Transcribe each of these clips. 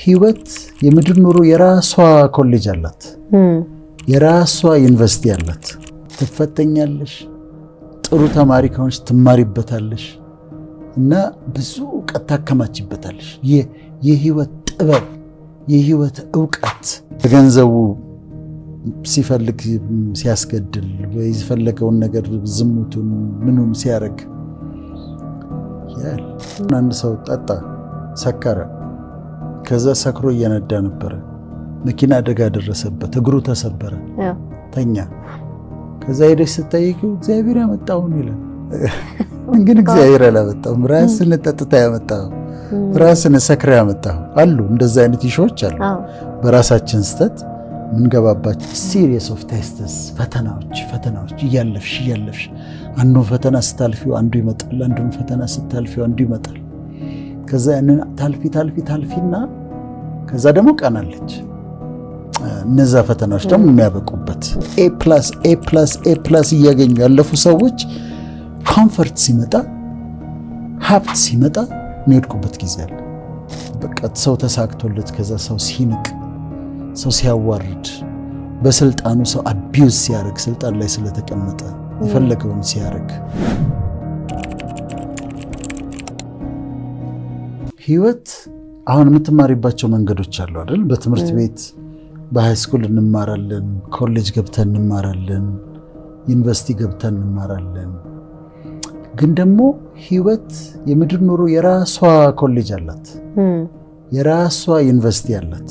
ህይወት የምድር ኑሮ የራሷ ኮሌጅ አላት፣ የራሷ ዩኒቨርሲቲ አላት። ትፈተኛለሽ፣ ጥሩ ተማሪ ከሆንሽ ትማሪበታለሽ እና ብዙ እውቀት ታከማችበታለሽ። የህይወት ጥበብ፣ የህይወት እውቀት። ገንዘቡ ሲፈልግ ሲያስገድል ወይ የፈለገውን ነገር ዝሙቱን ምኑን ሲያደርግ ያል አንድ ሰው ጠጣ፣ ሰከረ። ከዛ ሰክሮ እየነዳ ነበረ፣ መኪና አደጋ ደረሰበት፣ እግሩ ተሰበረ፣ ተኛ። ከዛ ሄደሽ ስጠይቂው እግዚአብሔር ያመጣውን ይላል። ግን እግዚአብሔር አላመጣውም፣ ራስን ጠጥታ ያመጣው፣ ራስን ሰክረ ያመጣው። አሉ እንደዛ አይነት ይሾች አሉ። በራሳችን ስተት ምንገባባቸው ሲሪየስ ኦፍ ቴስትስ፣ ፈተናዎች እያለፍሽ አንዱ ፈተና ስታልፊው አንዱ ይመጣል፣ አንዱን ፈተና ስታልፊው አንዱ ይመጣል። ከዛ ያንን ታልፊና ከዛ ደግሞ ቀናለች። እነዛ ፈተናዎች ደግሞ የሚያበቁበት ኤ+ እያገኙ ያለፉ ሰዎች ኮምፈርት ሲመጣ፣ ሀብት ሲመጣ የሚወድቁበት ጊዜ አለ። በቃ ሰው ተሳክቶለት ከዛ ሰው ሲንቅ፣ ሰው ሲያዋርድ፣ በስልጣኑ ሰው አቢዩዝ ሲያደርግ፣ ስልጣን ላይ ስለተቀመጠ የፈለገውን ሲያደርግ። ህይወት አሁን የምትማሪባቸው መንገዶች አሉ አይደል? በትምህርት ቤት በሃይስኩል እንማራለን፣ ኮሌጅ ገብተን እንማራለን፣ ዩኒቨርሲቲ ገብተን እንማራለን። ግን ደግሞ ህይወት የምድር ኑሮ የራሷ ኮሌጅ አላት፣ የራሷ ዩኒቨርሲቲ አላት።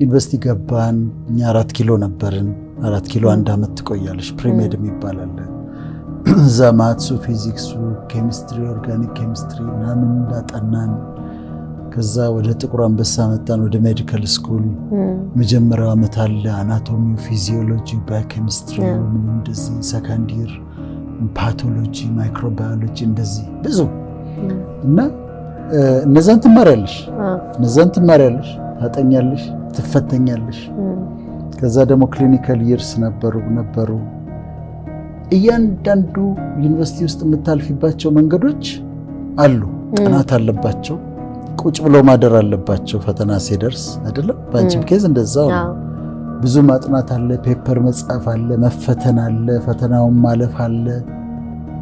ዩኒቨርሲቲ ገባን እኛ 4 ኪሎ ነበርን። 4 ኪሎ 1 ዓመት ትቆያለሽ። ፕሪሜድ የሚባል አለ። እዛ ማትሱ፣ ፊዚክሱ፣ ኬሚስትሪ፣ ኦርጋኒክ ኬሚስትሪ ምናምን እንዳጠናን ከዛ ወደ ጥቁር አንበሳ መጣን፣ ወደ ሜዲካል ስኩል። መጀመሪያው ዓመት አለ አናቶሚው፣ ፊዚዮሎጂ፣ ባዮኬሚስትሪ ምን እንደዚህ፣ ሰከንድ ይር ፓቶሎጂ፣ ማይክሮባዮሎጂ እንደዚህ ብዙ እና እነዛን ትማሪያለሽ፣ ታጠኛለሽ፣ ትፈተኛለሽ። ከዛ ደግሞ ክሊኒካል ይርስ ነበሩ። እያንዳንዱ ዩኒቨርሲቲ ውስጥ የምታልፊባቸው መንገዶች አሉ። ጥናት አለባቸው፣ ቁጭ ብሎ ማደር አለባቸው። ፈተና ሲደርስ አይደለም? በአንቺም ኬዝ እንደዛው ብዙ ማጥናት አለ፣ ፔፐር መጻፍ አለ፣ መፈተን አለ፣ ፈተናውን ማለፍ አለ።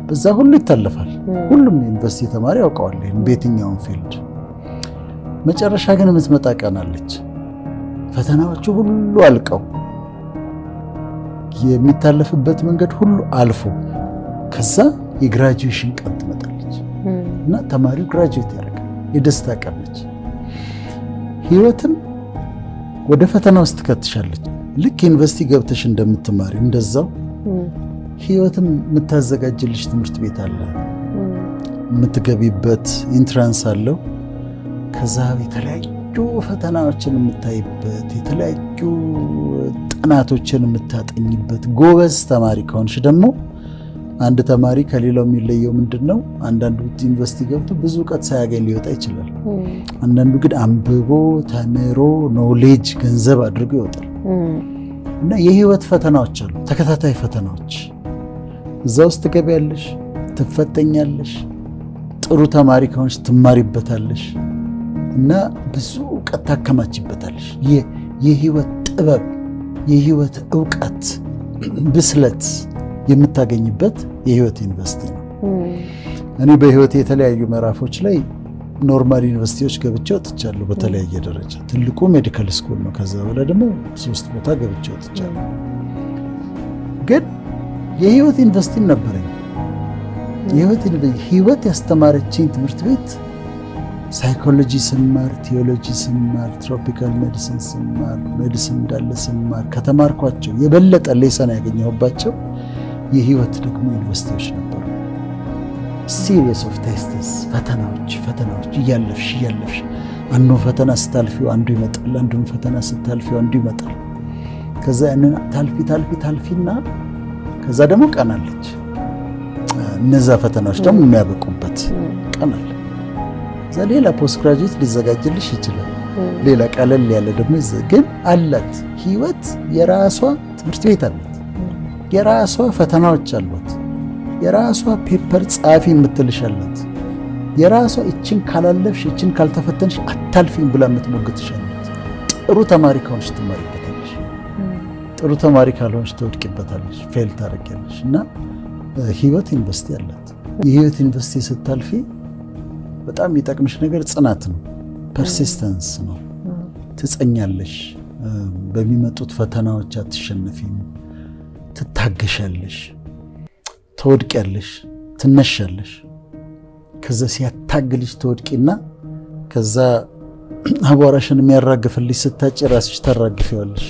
በዛ ሁሉ ይታለፋል። ሁሉም ዩኒቨርሲቲ ተማሪ ያውቀዋል ይሄን በየትኛውም ፊልድ። መጨረሻ ግን የምትመጣ ቀን አለች። ፈተናዎቹ ሁሉ አልቀው የሚታለፍበት መንገድ ሁሉ አልፎ ከዛ የግራጁዌሽን ቀን ትመጣለች እና ተማሪው ግራጁዌት ያደርጋል። የደስታ ቀን ነች። ህይወትን ወደ ፈተና ውስጥ ትከትሻለች። ልክ ዩኒቨርሲቲ ገብተሽ እንደምትማሪ እንደዛው ህይወትም የምታዘጋጅልሽ ትምህርት ቤት አለ፣ የምትገቢበት ኢንትራንስ አለው። ከዛ የተለያዩ ፈተናዎችን የምታይበት፣ የተለያዩ ጥናቶችን የምታጠኝበት። ጎበዝ ተማሪ ከሆንሽ ደግሞ አንድ ተማሪ ከሌላው የሚለየው ምንድነው? አንዳንዱ ዩኒቨርሲቲ ገብቶ ብዙ እውቀት ሳያገኝ ሊወጣ ይችላል። አንዳንዱ ግን አንብቦ ተምሮ ኖሌጅ ገንዘብ አድርጎ ይወጣል። እና የህይወት ፈተናዎች አሉ፣ ተከታታይ ፈተናዎች። እዛ ውስጥ ትገቢያለሽ፣ ትፈተኛለሽ። ጥሩ ተማሪ ከሆንሽ ትማሪበታለሽ እና ብዙ እውቀት ታከማችበታለሽ። የህይወት ጥበብ፣ የህይወት እውቀት፣ ብስለት የምታገኝበት የህይወት ዩኒቨርሲቲ ነው። እኔ በህይወት የተለያዩ ምዕራፎች ላይ ኖርማል ዩኒቨርሲቲዎች ገብቼ ወጥቻለሁ፣ በተለያየ ደረጃ። ትልቁ ሜዲካል ስኩል ነው። ከዛ በኋላ ደግሞ 3 ቦታ ገብቼ ወጥቻለሁ። ግን የህይወት ዩኒቨርሲቲም ነበረኝ። ህይወት ያስተማረችኝ ትምህርት ቤት ሳይኮሎጂ ስማር፣ ቲዮሎጂ ስማር፣ ትሮፒካል ሜዲሲን ስማር፣ ሜዲሲን እንዳለ ስማር ከተማርኳቸው የበለጠ ሌሰን ያገኘሁባቸው የህይወት ደግሞ ዩኒቨርሲቲዎች ነበሩ። ሲሪየስ ኦፍ ቴስትስ፣ ፈተናዎች እያለፍሽ አንዱ ፈተና ስታልፊው አንዱ ይመጣል፣ አንዱን ፈተና ስታልፊው አንዱ ይመጣል። ከዛ ያንን ታልፊና ከዛ ደግሞ ቀናለች። እነዛ ፈተናዎች ደግሞ የሚያበቁበት ቀናል። ከዛ ሌላ ፖስት ግራጁዌት ሊዘጋጅልሽ ይችላል። ሌላ ቀለል ያለ ደግሞ ግን አላት። ህይወት የራሷ ትምህርት ቤት አላት፣ የራሷ ፈተናዎች አሏት፣ የራሷ ፔፐር ጻፊ የምትልሽ አላት። የራሷ እችን ካላለፍሽ እችን ካልተፈተንሽ አታልፊም ብላ የምትሞግትሽ አይነት። ጥሩ ተማሪ ከሆንሽ ትማሪበታለሽ፣ ጥሩ ተማሪ ካልሆንሽ ትወድቂበታለሽ፣ ፌል ታደርጊያለሽ። እና ህይወት ዩኒቨርሲቲ አላት። የህይወት ዩኒቨርሲቲ ስታልፊ በጣም የሚጠቅምሽ ነገር ጽናት ነው፣ ፐርሲስተንስ ነው። ትጸኛለሽ፣ በሚመጡት ፈተናዎች አትሸነፊም፣ ትታገሻለሽ፣ ትወድቂያለሽ፣ ትነሻለሽ። ከዛ ሲያታግልሽ ትወድቂና ከዛ አቧራሽን የሚያራግፍልሽ ስታጭ ራስሽ ታራግፊዋለሽ።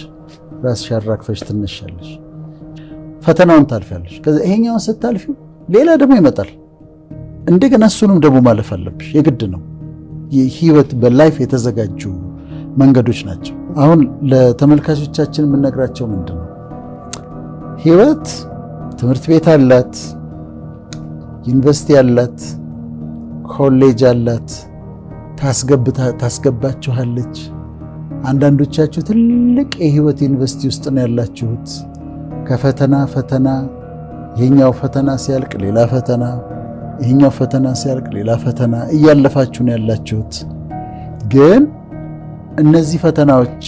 ራስሽ ያራግፈሽ ትነሻለሽ፣ ፈተናውን ታልፊያለሽ። ከዛ ይሄኛውን ስታልፊው ሌላ ደግሞ ይመጣል። እንደገና እሱንም ደግሞ ማለፍ አለብሽ፣ የግድ ነው። የህይወት በላይፍ የተዘጋጁ መንገዶች ናቸው። አሁን ለተመልካቾቻችን የምነግራቸው ምንድን ነው? ህይወት ትምህርት ቤት አላት፣ ዩኒቨርሲቲ አላት፣ ኮሌጅ አላት፣ ታስገባችኋለች። አንዳንዶቻችሁ ትልቅ የህይወት ዩኒቨርሲቲ ውስጥ ነው ያላችሁት። ከፈተና ፈተና፣ ይሄኛው ፈተና ሲያልቅ ሌላ ፈተና፣ ይሄኛው ፈተና ሲያልቅ ሌላ ፈተና እያለፋችሁ ነው ያላችሁት። ግን እነዚህ ፈተናዎች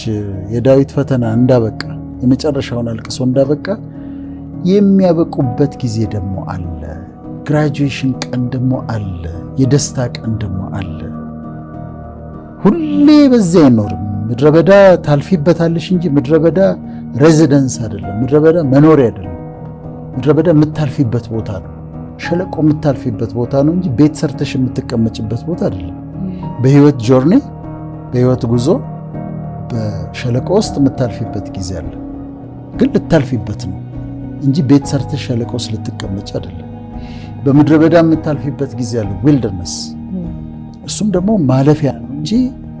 የዳዊት ፈተና እንዳበቃ የመጨረሻውን አልቅሶ እንዳበቃ የሚያበቁበት ጊዜ ደግሞ አለ። ግራጁዌሽን ቀን ደግሞ አለ። የደስታ ቀን ደግሞ አለ። ሁሌ በዚያ አይኖርም። ምድረ በዳ ታልፊበታለሽ እንጂ ምድረ በዳ ሬዚደንስ አይደለም። ምድረ በዳ መኖሪያ አይደለም። ምድረ በዳ የምታልፊበት ቦታ ነው። ሸለቆ የምታልፊበት ቦታ ነው እንጂ ቤት ሰርተሽ የምትቀመጭበት ቦታ አይደለም። በህይወት ጆርኒ፣ በህይወት ጉዞ በሸለቆ ውስጥ የምታልፊበት ጊዜ አለ። ግን ልታልፊበት ነው እንጂ ቤት ሰርተሽ ሸለቆ ውስጥ ልትቀመጭ አይደለም። በምድረ በዳ የምታልፊበት ጊዜ አለ፣ ዊልደርነስ። እሱም ደግሞ ማለፊያ ነው እንጂ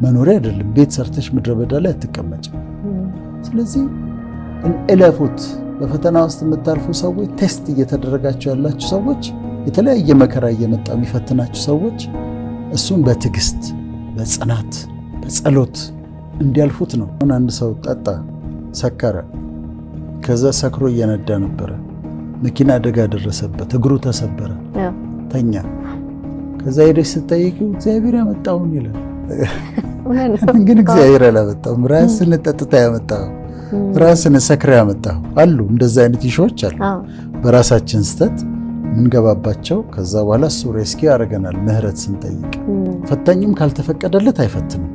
መኖሪያ አይደለም። ቤት ሰርተሽ ምድረ በዳ ላይ አትቀመጭም። ስለዚህ እለፉት። በፈተና ውስጥ የምታልፉ ሰዎች፣ ቴስት እየተደረጋችሁ ያላችሁ ሰዎች፣ የተለያየ መከራ እየመጣ የሚፈትናችሁ ሰዎች እሱን በትዕግስት በጽናት በጸሎት እንዲያልፉት ነው። አንድ ሰው ጠጣ፣ ሰከረ። ከዛ ሰክሮ እየነዳ ነበረ። መኪና አደጋ ደረሰበት፣ እግሩ ተሰበረ፣ ተኛ። ከዛ ሄደሽ ስትጠይቂው እግዚአብሔር ያመጣውን ይላል። ግን እግዚአብሔር አላመጣውም። ራስን ጠጥታ ያመጣው፣ ራስን ሰክረ ያመጣው አሉ። እንደዛ አይነት ይሾች አሉ በራሳችን ስተት ምንገባባቸው። ከዛ በኋላ እሱ ሬስኪው ያደርገናል ምህረት ስንጠይቅ። ፈታኝም ካልተፈቀደለት አይፈትንም።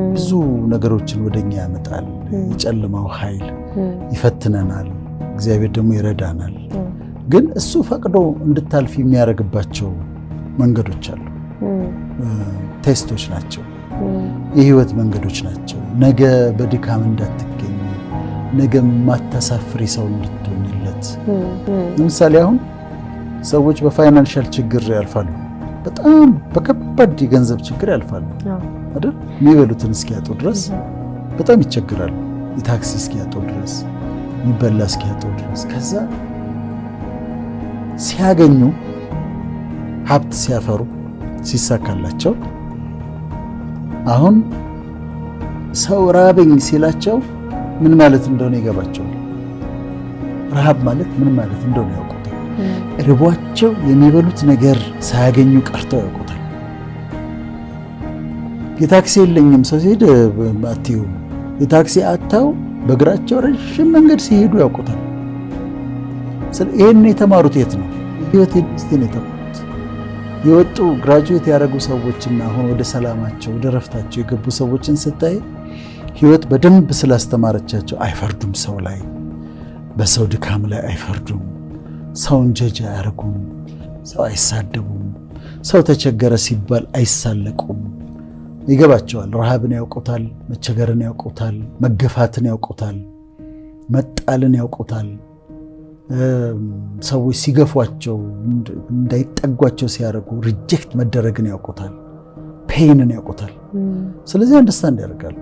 ብዙ ነገሮችን ወደኛ ያመጣል። የጨለማው ኃይል ይፈትነናል፣ እግዚአብሔር ደግሞ ይረዳናል። ግን እሱ ፈቅዶ እንድታልፍ የሚያደርግባቸው መንገዶች አሉ። ቴስቶች ናቸው፣ የህይወት መንገዶች ናቸው። ነገ በድካም እንዳትገኝ፣ ነገ ማታሳፍሪ ሰው እንድትሆንለት። ለምሳሌ አሁን ሰዎች በፋይናንሻል ችግር ያልፋሉ። በጣም በከባድ የገንዘብ ችግር ያልፋሉ አይደል? የሚበሉትን እስኪያጡ ድረስ በጣም ይቸግራሉ። የታክሲ እስኪያጡ ድረስ፣ የሚበላ እስኪያጡ ድረስ። ከዛ ሲያገኙ፣ ሀብት ሲያፈሩ፣ ሲሳካላቸው፣ አሁን ሰው ራበኝ ሲላቸው ምን ማለት እንደሆነ ይገባቸዋል። ረሃብ ማለት ምን ማለት እንደሆነ ያውቁታል። ርቧቸው የሚበሉት ነገር ሳያገኙ ቀርተው ያውቁታል። የታክሲ የለኝም ሰው ሲሄድ አትዩ፣ የታክሲ አታው በእግራቸው ረዥም መንገድ ሲሄዱ ያውቁታል። ይህን የተማሩት የት ነው? ህይወት ዩኒቨርሲቲ ነው የተማሩት። የወጡ ግራጁዌት ያደረጉ ሰዎችና አሁን ወደ ሰላማቸው ወደ ረፍታቸው የገቡ ሰዎችን ስታይ ህይወት በደንብ ስላስተማረቻቸው አይፈርዱም። ሰው ላይ በሰው ድካም ላይ አይፈርዱም። ሰውን ጀጅ አያደርጉም። ሰው አይሳደቡም። ሰው ተቸገረ ሲባል አይሳለቁም። ይገባቸዋል። ረሃብን ያውቁታል፣ መቸገርን ያውቁታል፣ መገፋትን ያውቁታል፣ መጣልን ያውቁታል። ሰዎች ሲገፏቸው እንዳይጠጓቸው ሲያደርጉ ሪጀክት መደረግን ያውቁታል፣ ፔይንን ያውቁታል። ስለዚህ አንደርስታንድ ያደርጋሉ።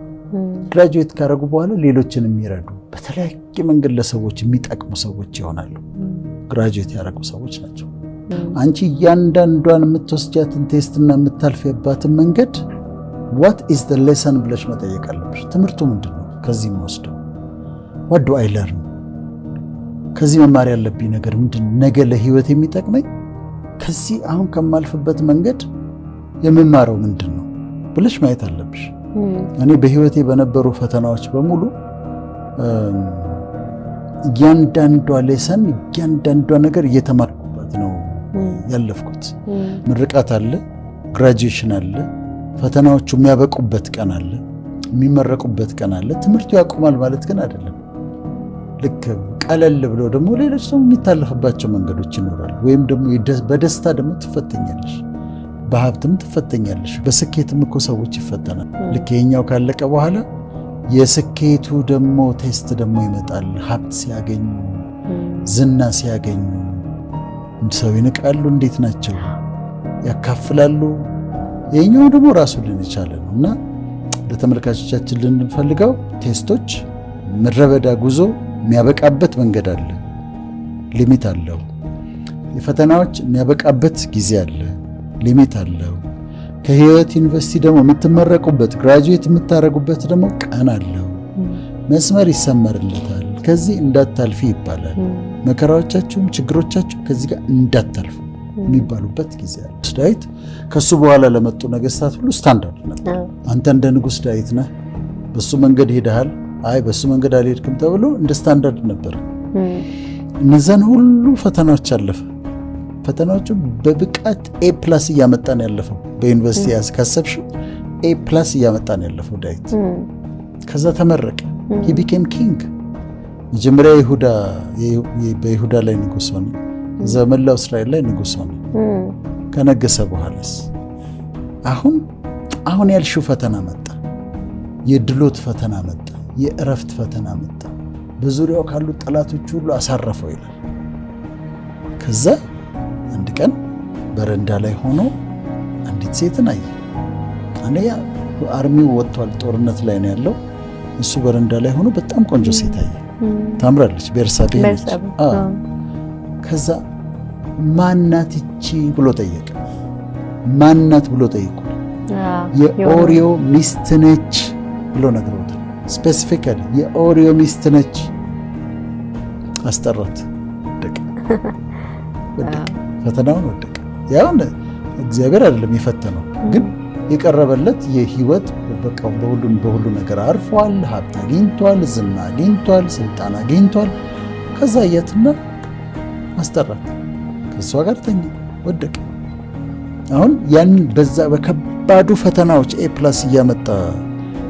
ግራጁዌት ካደረጉ በኋላ ሌሎችን የሚረዱ በተለያየ መንገድ ለሰዎች የሚጠቅሙ ሰዎች ይሆናሉ። ግራጁዌት ያደረጉ ሰዎች ናቸው። አንቺ እያንዳንዷን የምትወስጃትን ቴስትና የምታልፊባትን መንገድ what is the lesson ብለሽ መጠየቅ አለብሽ። ትምህርቱ ምንድን ነው? ከዚህ የምወስደው what do I learn? ከዚህ መማር ያለብኝ ነገር ምንድን ነው? ነገ ለህይወት የሚጠቅመኝ ከዚህ አሁን ከማልፍበት መንገድ የምማረው ምንድን ነው ብለሽ ማየት አለብሽ። እኔ በህይወቴ በነበሩ ፈተናዎች በሙሉ እያንዳንዷ ሌሰን እያንዳንዷ ነገር እየተማርኩበት ነው ያለፍኩት። ምርቃት አለ፣ ግራጁዌሽን አለ፣ ፈተናዎቹ የሚያበቁበት ቀን አለ፣ የሚመረቁበት ቀን አለ። ትምህርቱ ያቆማል ማለት ግን አይደለም። ልክ ቀለል ብሎ ደግሞ ሌሎች ደግሞ የሚታለፍባቸው መንገዶች ይኖራሉ። ወይም ደግሞ በደስታ ደግሞ ትፈተኛለሽ፣ በሀብትም ትፈተኛለሽ። በስኬትም እኮ ሰዎች ይፈተናል። ልክ ይሄኛው ካለቀ በኋላ የስኬቱ ደግሞ ቴስት ደግሞ ይመጣል። ሀብት ሲያገኙ፣ ዝና ሲያገኙ ሰው ይንቃሉ። እንዴት ናቸው? ያካፍላሉ። ይሄኛው ደግሞ ራሱን ልን የቻለ ነው እና ለተመልካቾቻችን ልንፈልገው ቴስቶች ምድረ በዳ ጉዞ የሚያበቃበት መንገድ አለ፣ ሊሚት አለው። የፈተናዎች የሚያበቃበት ጊዜ አለ፣ ሊሚት አለው። ከህይወት ዩኒቨርሲቲ ደግሞ የምትመረቁበት ግራጁዌት የምታደርጉበት ደግሞ ቀን አለው። መስመር ይሰመርለታል። ከዚህ እንዳታልፊ ይባላል። መከራዎቻችሁም ችግሮቻችሁ ከዚህ ጋር እንዳታልፉ የሚባሉበት ጊዜ አለ። ዳዊት ከሱ በኋላ ለመጡ ነገስታት ሁሉ ስታንዳርድ ነበር። አንተ እንደ ንጉስ ዳዊት ነህ፣ በሱ መንገድ ሄደሃል፣ አይ በሱ መንገድ አልሄድክም ተብሎ እንደ ስታንዳርድ ነበር። እነዛን ሁሉ ፈተናዎች አለፈ። ፈተናዎቹ በብቃት A+ እያመጣን ያለፈው በዩኒቨርሲቲ ካሰብሽው A+ እያመጣን ያለፈው ዳዊት። ከዛ ተመረቀ። he became king። መጀመሪያ በይሁዳ ላይ ንጉስ ሆነ። ከዛ መላው እስራኤል ላይ ንጉስ ሆነ። ከነገሰ በኋላስ አሁን ያልሽው ፈተና መጣ። የድሎት ፈተና መጣ። የእረፍት ፈተና መጣ። በዙሪያው ካሉ ጠላቶች ሁሉ አሳረፈው ይላል። ከዛ አንድ ቀን በረንዳ ላይ ሆኖ አንዲት ሴትን አየ። አንደኛ አርሚው ወጥቷል፣ ጦርነት ላይ ነው ያለው። እሱ በረንዳ ላይ ሆኖ በጣም ቆንጆ ሴት አየ። ታምራለች፣ ቤርሳቤ ነች። ከዛ ማናት እቺ ብሎ ጠየቀ። ማናት ብሎ ጠይቁ። የኦሪዮ ሚስት ነች ብሎ ነግረውታል። ስፔሲፊካሊ የኦሪዮ ሚስት ነች። አስጠራት። ወደቀ። ፈተናውን ወደቀ። ያውን እግዚአብሔር አይደለም የፈተነው፣ ግን የቀረበለት የህይወት በቃ በሁሉ ነገር አርፏል። ሀብት አግኝቷል፣ ዝና አግኝቷል፣ ስልጣን አግኝቷል። ከዛ አያትና አስጠራት። ከእሷ ጋር ተኛ፣ ወደቀ። አሁን ያን በዛ በከባዱ ፈተናዎች A+ እያመጣ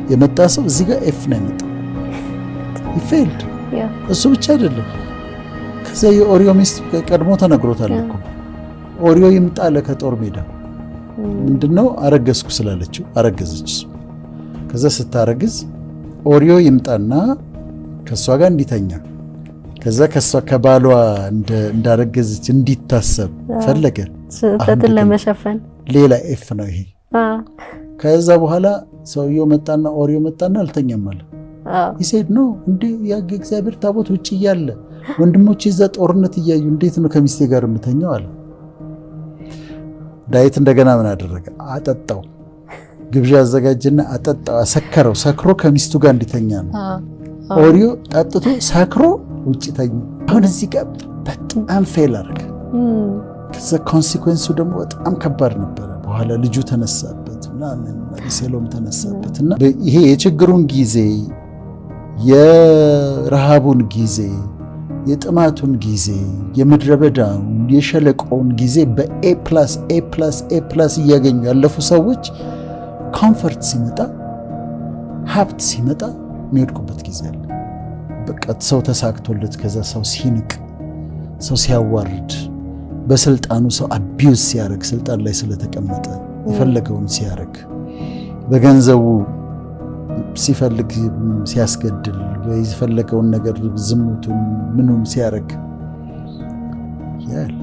የመጣ ሰው እዚህ ጋር F ነው የመጣው። ይፌልድ። እሱ ብቻ አይደለም። ከዛ የኦሪዮ ሚስት ቀድሞ ተነግሮታል እኮ ኦሪዮ ይምጣ አለ ከጦር ሜዳ። ምንድነው አረገዝኩ ስላለችው አረገዘች። ከዛ ስታረግዝ ኦሪዮ ይምጣና ከሷ ጋር እንዲተኛ፣ ከዛ ከሷ ከባሏ እንዳረገዘች እንዲታሰብ ፈለገ። ስህተትን ለመሸፈን ሌላ ኤፍ ነው ይሄ። ከዛ በኋላ ሰውየው መጣና ኦሪዮ መጣና አልተኛም አለ። ይሴድ ነው እንዴ የእግዚአብሔር ታቦት ውጭ እያለ ወንድሞቼ እዛ ጦርነት እያዩ እንዴት ነው ከሚስቴ ጋር የምተኛው አለ። ዳዊት እንደገና ምን አደረገ? አጠጣው። ግብዣ አዘጋጀና አጠጣው፣ አሰከረው። ሰክሮ ከሚስቱ ጋር እንዲተኛ ነው። ኦሪዮ ጠጥቶ ሰክሮ ውጭ ተኛ። አሁን እዚህ ጋር በጣም ፌል አደረገ። ከዛ ኮንሲኩዌንሱ ደግሞ በጣም ከባድ ነበረ። በኋላ ልጁ ተነሳበት ምናምን አቤሴሎም ተነሳበት እና ይሄ የችግሩን ጊዜ፣ የረሃቡን ጊዜ፣ የጥማቱን ጊዜ፣ የምድረ በዳውን የሸለቆውን ጊዜ በA+A+A+ እያገኙ ያለፉ ሰዎች ኮምፈርት ሲመጣ፣ ሀብት ሲመጣ የሚወድቁበት ጊዜ አለ። በቃ ሰው ተሳክቶለት ከዛ ሰው ሲንቅ፣ ሰው ሲያዋርድ፣ በስልጣኑ ሰው አቢዩዝ ሲያደርግ፣ ስልጣን ላይ ስለተቀመጠ የፈለገውን ሲያደርግ፣ በገንዘቡ ሲፈልግ ሲያስገድል፣ የፈለገውን ነገር ዝሙቱን ምኑን ሲያደርግ ያል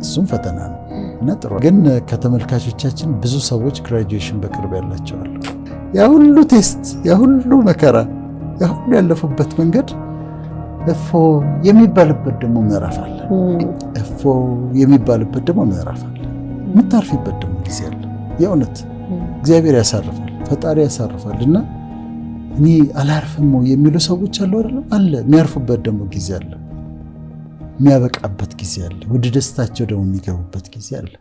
እሱም ፈተና ነው እና ጥሩ ግን ከተመልካቾቻችን ብዙ ሰዎች ግራጁዌሽን በቅርብ ያላቸዋል። ያ ሁሉ ቴስት፣ ያ ሁሉ መከራ፣ ያ ሁሉ ያለፉበት መንገድ እፎ የሚባልበት ደግሞ ምዕራፍ አለ። እፎ የሚባልበት ደግሞ ምዕራፍ አለ። የምታርፊበት ደግሞ ጊዜ አለ። የእውነት እግዚአብሔር ያሳርፋል፣ ፈጣሪ ያሳርፋል። እና እኔ አላርፍም የሚሉ ሰዎች አሉ አይደለም? አለ። የሚያርፉበት ደግሞ ጊዜ አለ። የሚያበቃበት ጊዜ አለ። ወደ ደስታቸው ደግሞ የሚገቡበት ጊዜ አለ።